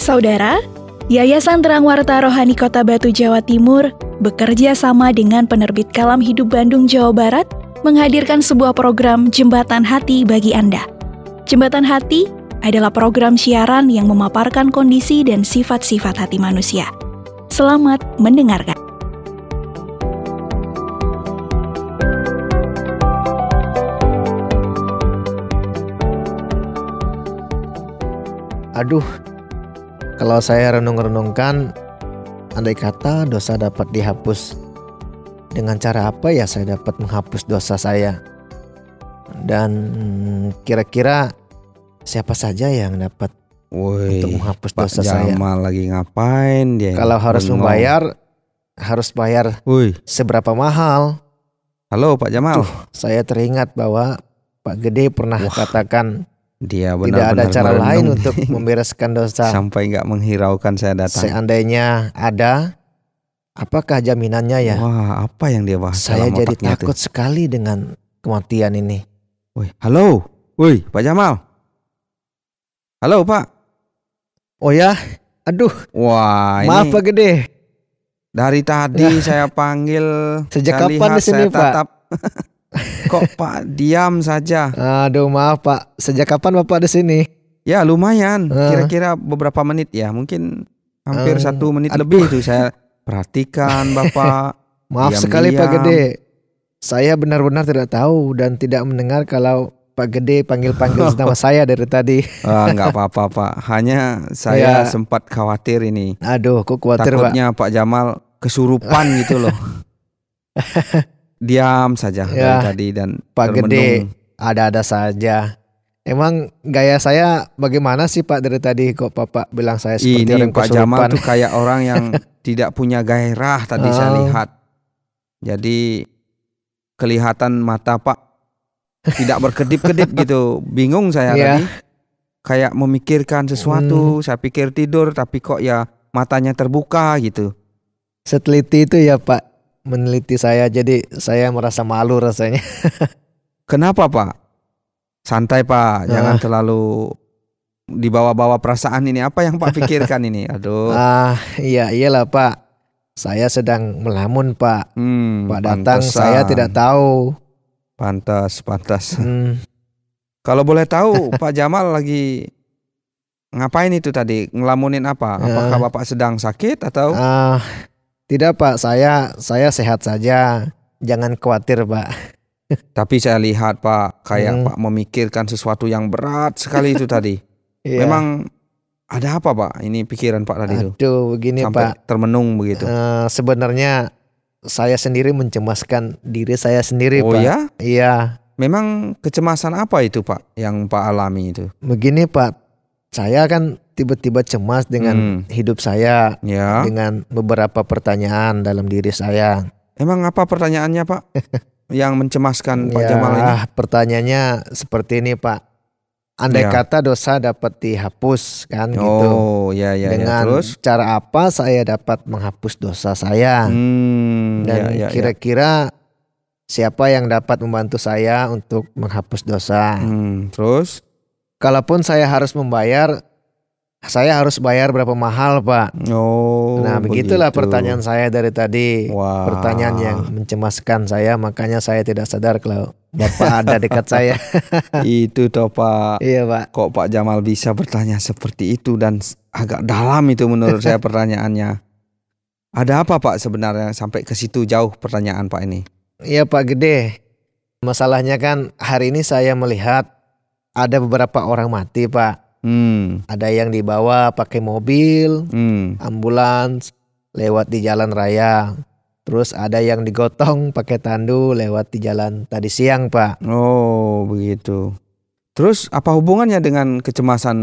Saudara, Yayasan Terang Warta Rohani Kota Batu, Jawa Timur bekerja sama dengan penerbit Kalam Hidup Bandung, Jawa Barat menghadirkan sebuah program Jembatan Hati bagi Anda. Jembatan Hati adalah program siaran yang memaparkan kondisi dan sifat-sifat hati manusia. Selamat mendengarkan. Aduh, kalau saya renung-renungkan, andai kata dosa dapat dihapus, dengan cara apa ya saya dapat menghapus dosa saya? Dan kira-kira siapa saja yang dapat untuk menghapus dosa saya? Pak Jamal lagi ngapain dia? Kalau harus membayar, harus bayar seberapa mahal? Halo Pak Jamal. Saya teringat bahwa Pak Gede pernah katakan dia tidak ada cara lain untuk membereskan dosa. Sampai nggak menghiraukan saya datang. Seandainya ada, apakah jaminannya ya? Wah, apa yang dia bahas? Saya jadi takut sekali dengan kematian ini. Halo, Pak Jamal. Halo Pak. Oh ya, aduh. Wah, maaf ini Pak Gede. Dari tadi saya panggil. Sejak kapan di sini Pak? Kok Pak diam saja? Aduh, maaf Pak. Sejak kapan Bapak di sini? Ya lumayan. Kira-kira beberapa menit ya. Mungkin hampir 1 menit lebih itu saya perhatikan Bapak. Maaf sekali Pak Gede. Saya benar-benar tidak tahu dan tidak mendengar kalau Pak Gede panggil-panggil nama saya dari tadi. Enggak apa-apa Pak. Hanya saya sempat khawatir ini. Aduh, kok khawatir takutnya Pak Jamal kesurupan gitu loh. Diam saja dari tadi dan Pak Gede ada-ada saja. Emang gaya saya bagaimana sih Pak dari tadi? Kok Bapak bilang saya seperti orang Pak kesurupan? Jamal tuh kayak orang yang tidak punya gairah tadi saya lihat. Jadi kelihatan mata Pak tidak berkedip-kedip gitu. Bingung saya tadi. Kayak memikirkan sesuatu. Saya pikir tidur tapi kok ya matanya terbuka gitu. Seteliti itu ya Pak meneliti saya, jadi saya merasa malu rasanya. Kenapa Pak? Santai Pak, jangan terlalu dibawa-bawa perasaan ini. Apa yang Pak pikirkan ini? Aduh. Iyalah Pak. Saya sedang melamun Pak. Pak datang saya tidak tahu. Pantas. Kalau boleh tahu Pak Jamal lagi ngapain itu tadi? Ngelamunin apa? Apakah Bapak sedang sakit atau? Tidak Pak, saya sehat saja. Jangan khawatir Pak. Tapi saya lihat Pak, kayak Pak memikirkan sesuatu yang berat sekali itu tadi. Memang ada apa Pak? Ini pikiran Pak tadi itu. Aduh, begini sampai Pak. Termenung begitu. Sebenarnya saya sendiri mencemaskan diri saya sendiri Pak. Oh ya? Iya. Memang kecemasan apa itu Pak yang Pak alami itu? Begini Pak, saya kan tiba-tiba cemas dengan hidup saya, dengan beberapa pertanyaan dalam diri saya. Emang apa pertanyaannya Pak yang mencemaskan Pak Jamal ini? Pertanyaannya seperti ini Pak. Andai kata dosa dapat dihapus kan gitu. Dengan terus? Cara apa saya dapat menghapus dosa saya? Dan kira-kira siapa yang dapat membantu saya untuk menghapus dosa? Terus? Kalaupun saya harus membayar, saya harus bayar berapa mahal Pak? Nah begitulah pertanyaan saya dari tadi. Pertanyaan yang mencemaskan saya, makanya saya tidak sadar kalau Bapak ada dekat saya. Itu toh Pak. Iya Pak. Kok Pak Jamal bisa bertanya seperti itu dan agak dalam itu menurut saya pertanyaannya. Ada apa Pak sebenarnya sampai ke situ jauh pertanyaan Pak ini? Iya Pak Gede. Masalahnya kan hari ini saya melihat ada beberapa orang mati Pak. Ada yang dibawa pakai mobil, ambulans, lewat di jalan raya. Terus ada yang digotong pakai tandu lewat di jalan tadi siang Pak. Oh begitu. Terus apa hubungannya dengan kecemasan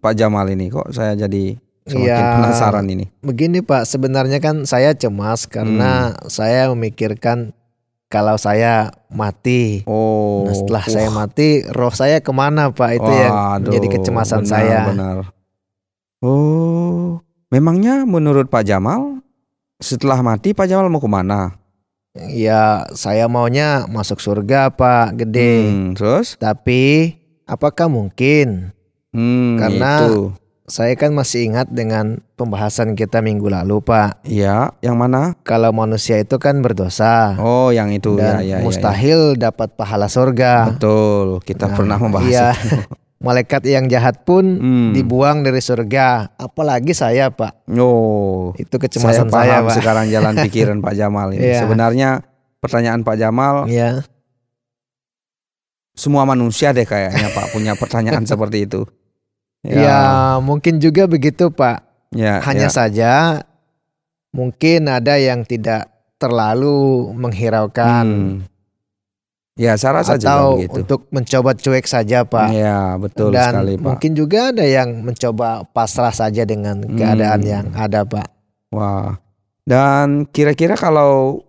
Pak Jamal ini? Kok saya jadi semakin penasaran ini. Begini Pak, sebenarnya kan saya cemas karena saya memikirkan kalau saya mati. Nah, setelah saya mati, roh saya kemana Pak? Itu yang menjadi kecemasan saya. Benar. Memangnya menurut Pak Jamal, setelah mati Pak Jamal mau kemana? Ya saya maunya masuk surga Pak Gede. Terus? Tapi apakah mungkin? Karena itu. saya kan masih ingat dengan pembahasan kita minggu lalu, Pak. Iya, yang mana? Kalau manusia itu kan berdosa. Oh, yang itu. Dan mustahil dapat pahala surga. Betul, kita pernah membahas itu. Malaikat yang jahat pun dibuang dari surga. Apalagi saya, Pak. Oh, itu kecemasan saya, Pak. Sekarang jalan pikiran Pak Jamal ini. Sebenarnya pertanyaan Pak Jamal, semua manusia deh kayaknya Pak punya pertanyaan seperti itu. Ya, mungkin juga begitu, Pak. Hanya saja mungkin ada yang tidak terlalu menghiraukan. Ya, saya rasa atau juga begitu. Untuk mencoba cuek saja, Pak. Ya, betul dan sekali, Pak. Mungkin juga ada yang mencoba pasrah saja dengan keadaan yang ada, Pak. Wah. Dan kira-kira kalau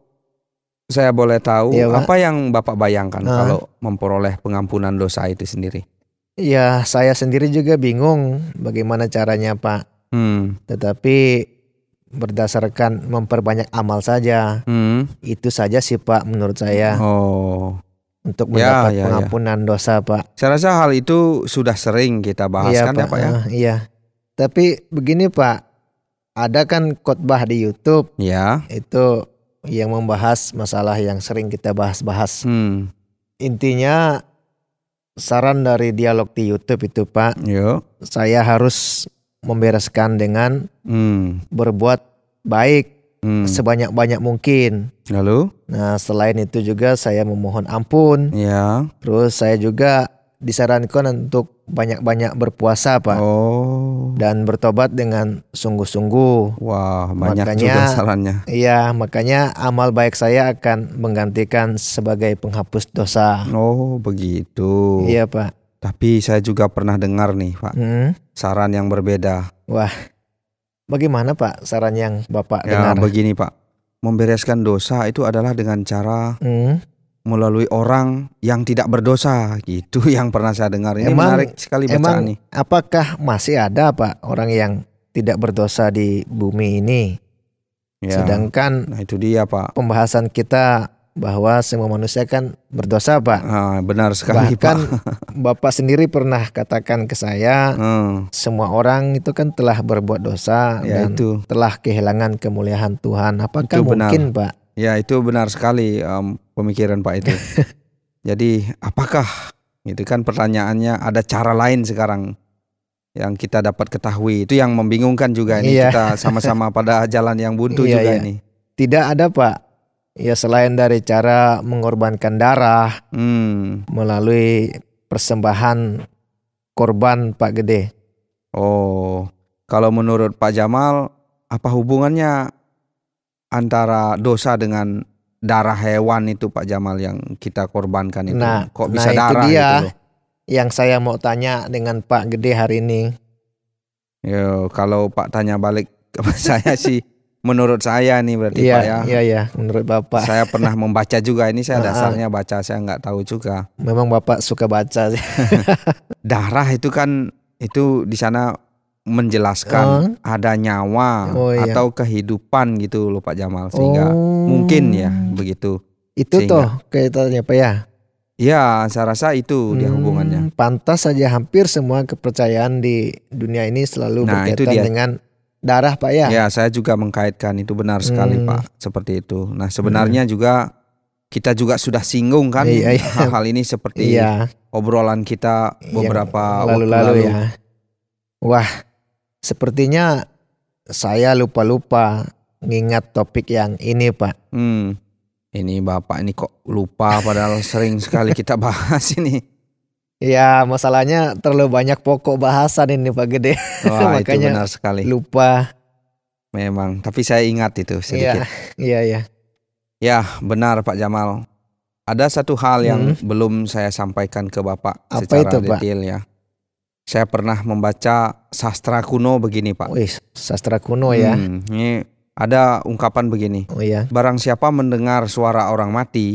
saya boleh tahu, apa yang Bapak bayangkan kalau memperoleh pengampunan dosa itu sendiri? Ya, saya sendiri juga bingung bagaimana caranya, Pak. Tetapi berdasarkan memperbanyak amal saja, itu saja sih, Pak, menurut saya. Untuk mendapat pengampunan dosa, Pak. Saya rasa hal itu sudah sering kita bahaskan, Pak, ya, Pak, ya. Iya. Tapi begini, Pak, ada kan khotbah di YouTube. Itu yang membahas masalah yang sering kita bahas-bahas. Intinya saran dari dialog di YouTube itu, Pak, saya harus membereskan dengan berbuat baik sebanyak-banyak mungkin. Lalu? Nah, selain itu juga saya memohon ampun. Terus saya juga disarankan untuk banyak-banyak berpuasa, Pak. Dan bertobat dengan sungguh-sungguh. Wah, banyak juga sarannya. Iya, makanya amal baik saya akan menggantikan sebagai penghapus dosa. Oh, begitu. Iya, Pak. Tapi saya juga pernah dengar nih, Pak, saran yang berbeda. Wah, bagaimana, Pak, saran yang Bapak dengar? Begini, Pak, membereskan dosa itu adalah dengan cara melalui orang yang tidak berdosa, gitu yang pernah saya dengar. Ini menarik sekali bacaan nih. Apakah masih ada, Pak, orang yang tidak berdosa di bumi ini? Sedangkan nah itu dia, Pak, pembahasan kita bahwa semua manusia kan berdosa, Pak. Benar sekali, Bahkan Pak. Bapak sendiri pernah katakan ke saya, semua orang itu kan telah berbuat dosa dan telah kehilangan kemuliaan Tuhan. Apakah itu mungkin, Pak? Ya, itu benar sekali pemikiran Pak itu. Jadi apakah, itu kan pertanyaannya, ada cara lain sekarang yang kita dapat ketahui. Itu yang membingungkan juga ini. Kita sama-sama pada jalan yang buntu juga ini. Tidak ada, Pak. Ya, selain dari cara mengorbankan darah melalui persembahan korban, Pak Gede. Oh, kalau menurut Pak Jamal, apa hubungannya antara dosa dengan darah hewan itu, Pak Jamal, yang kita korbankan itu? Kok bisa darah itu dia gitu? Yang saya mau tanya dengan Pak Gede hari ini. Kalau Pak tanya balik ke saya sih, menurut saya nih berarti, Pak, ya. Iya, menurut Bapak. Saya pernah membaca juga, ini saya dasarnya baca, saya nggak tahu juga. Memang Bapak suka baca sih. Darah itu kan, itu di sana menjelaskan ada nyawa atau kehidupan gitu loh, Pak Jamal, sehingga mungkin ya begitu. Itu sehingga, kaitannya, Pak, ya? Ya, saya rasa itu dia hubungannya. Pantas saja hampir semua kepercayaan di dunia ini selalu berkaitan dengan darah, Pak, ya? Ya, saya juga mengkaitkan itu, benar sekali, Pak, seperti itu. Nah, sebenarnya juga kita juga sudah singgung kan hal-hal ini seperti obrolan kita beberapa waktu lalu. Ya. Wah, sepertinya saya lupa-lupa ngingat topik yang ini, Pak. Ini Bapak ini kok lupa, padahal sering sekali kita bahas ini. Ya, masalahnya terlalu banyak pokok bahasan ini, Pak Gede. Wah, makanya itu benar sekali. Lupa. Memang, tapi saya ingat itu sedikit. Iya. Ya, benar, Pak Jamal. Ada satu hal yang belum saya sampaikan ke Bapak secara detail, ya. Saya pernah membaca sastra kuno begini, Pak. Wih, sastra kuno ya. Ini ada ungkapan begini. Barang siapa mendengar suara orang mati,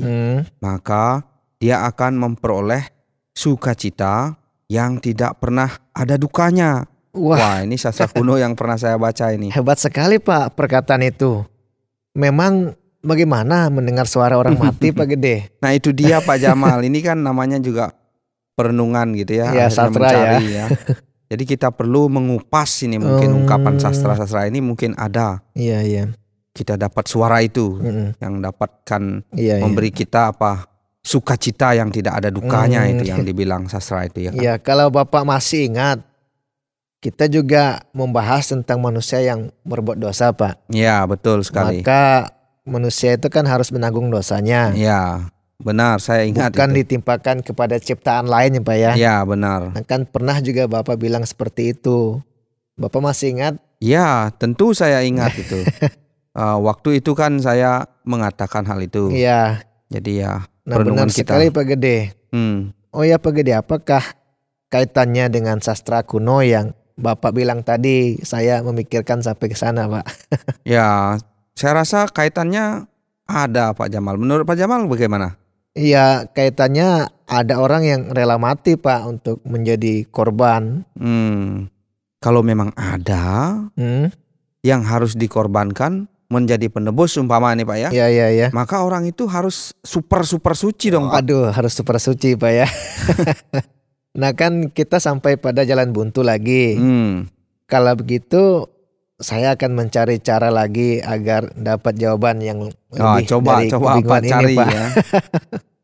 maka dia akan memperoleh sukacita yang tidak pernah ada dukanya. Wah, ini sastra kuno yang pernah saya baca ini. Hebat sekali, Pak, perkataan itu. Memang bagaimana mendengar suara orang mati, Pak Gede? Nah, itu dia, Pak Jamal. Ini kan namanya juga perenungan gitu ya. Ya, sastra mencari, ya. Jadi kita perlu mengupas ini mungkin ungkapan sastra-sastra ini mungkin ada. Iya. Kita dapat suara itu yang dapatkan memberi kita apa sukacita yang tidak ada dukanya itu yang dibilang sastra itu ya kan? Iya, kalau Bapak masih ingat, kita juga membahas tentang manusia yang berbuat dosa, Pak. Iya, betul sekali. Maka manusia itu kan harus menanggung dosanya. Iya, benar, saya ingat. Bukan itu ditimpakan kepada ciptaan lain ya, Pak ya. Iya, benar. Kan pernah juga Bapak bilang seperti itu. Bapak masih ingat? Iya, tentu saya ingat itu. Waktu itu kan saya mengatakan hal itu. Iya. Jadi ya Nah, benar kita. sekali Pak Gede. Oh ya Pak Gede, apakah kaitannya dengan sastra kuno yang Bapak bilang tadi? Saya memikirkan sampai ke sana, Pak. Ya, saya rasa kaitannya ada, Pak Jamal. Menurut Pak Jamal bagaimana? Iya, kaitannya ada orang yang rela mati, Pak, untuk menjadi korban. Kalau memang ada yang harus dikorbankan menjadi penebus umpama nih Pak ya. Iya. Maka orang itu harus super suci dong Pak. Aduh, harus super suci Pak ya. Nah kan kita sampai pada jalan buntu lagi. Kalau begitu saya akan mencari cara lagi agar dapat jawaban yang lebih dari coba cari ini, Pak. Ya.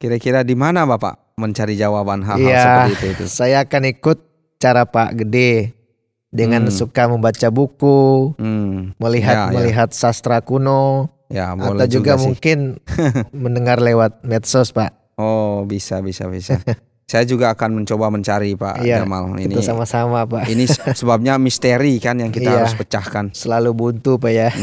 Kira-kira di mana Bapak mencari jawaban hal-hal seperti itu? Saya akan ikut cara Pak Gede. Dengan suka membaca buku, melihat sastra kuno, atau juga mungkin mendengar lewat medsos, Pak. Oh, bisa. Saya juga akan mencoba mencari Pak Jamal. Ini kita sama-sama, Pak. Ini sebabnya misteri kan yang kita harus pecahkan. Selalu buntu, Pak ya.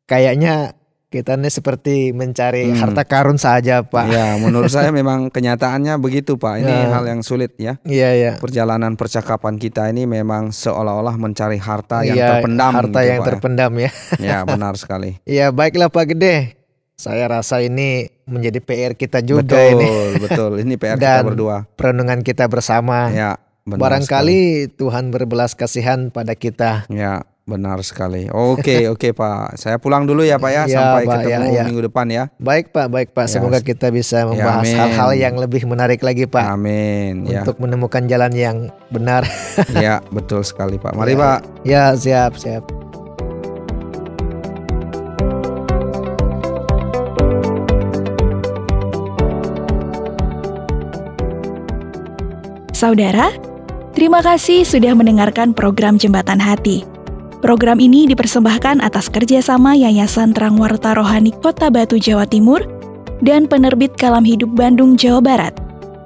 Kayaknya kita ini seperti mencari harta karun saja, Pak. Ya, menurut saya memang kenyataannya begitu, Pak. Ini hal yang sulit ya. Iya. Perjalanan percakapan kita ini memang seolah-olah mencari harta yang terpendam. Harta yang terpendam ya. Ya, benar sekali. Iya, baiklah Pak Gede. Saya rasa ini menjadi PR kita juga ini. Betul. Ini PR kita berdua. Perenungan kita bersama. Ya, benar barangkali sekali. Tuhan berbelas kasihan pada kita. Ya. Benar sekali. Oke Pak. Saya pulang dulu ya Pak ya. Sampai Pak, ketemu minggu depan ya. Baik Pak. Semoga kita bisa membahas hal-hal yang lebih menarik lagi Pak. Amin. Untuk menemukan jalan yang benar. Ya betul sekali Pak. Mari Pak. Ya siap. Saudara, terima kasih sudah mendengarkan program Jembatan Hati. Program ini dipersembahkan atas kerjasama Yayasan Terang Warta Rohani Kota Batu, Jawa Timur, dan Penerbit Kalam Hidup Bandung, Jawa Barat.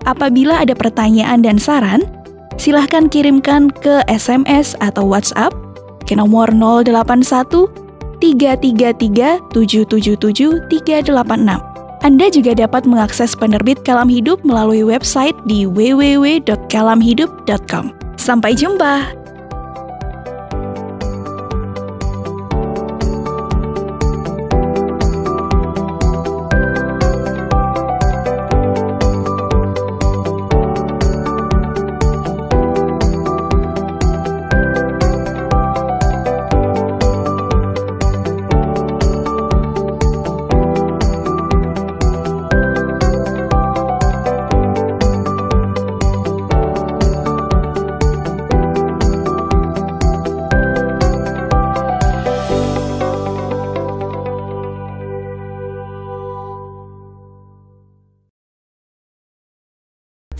Apabila ada pertanyaan dan saran, silahkan kirimkan ke SMS atau WhatsApp ke nomor 081 333 777 386. Anda juga dapat mengakses Penerbit Kalam Hidup melalui website di www.kalamhidup.com. Sampai jumpa!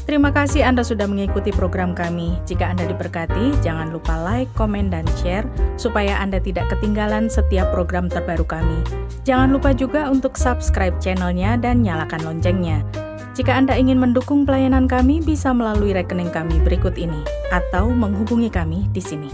Terima kasih Anda sudah mengikuti program kami. Jika Anda diberkati, jangan lupa like, komen, dan share supaya Anda tidak ketinggalan setiap program terbaru kami. Jangan lupa juga untuk subscribe channelnya dan nyalakan loncengnya. Jika Anda ingin mendukung pelayanan kami, bisa melalui rekening kami berikut ini atau menghubungi kami di sini.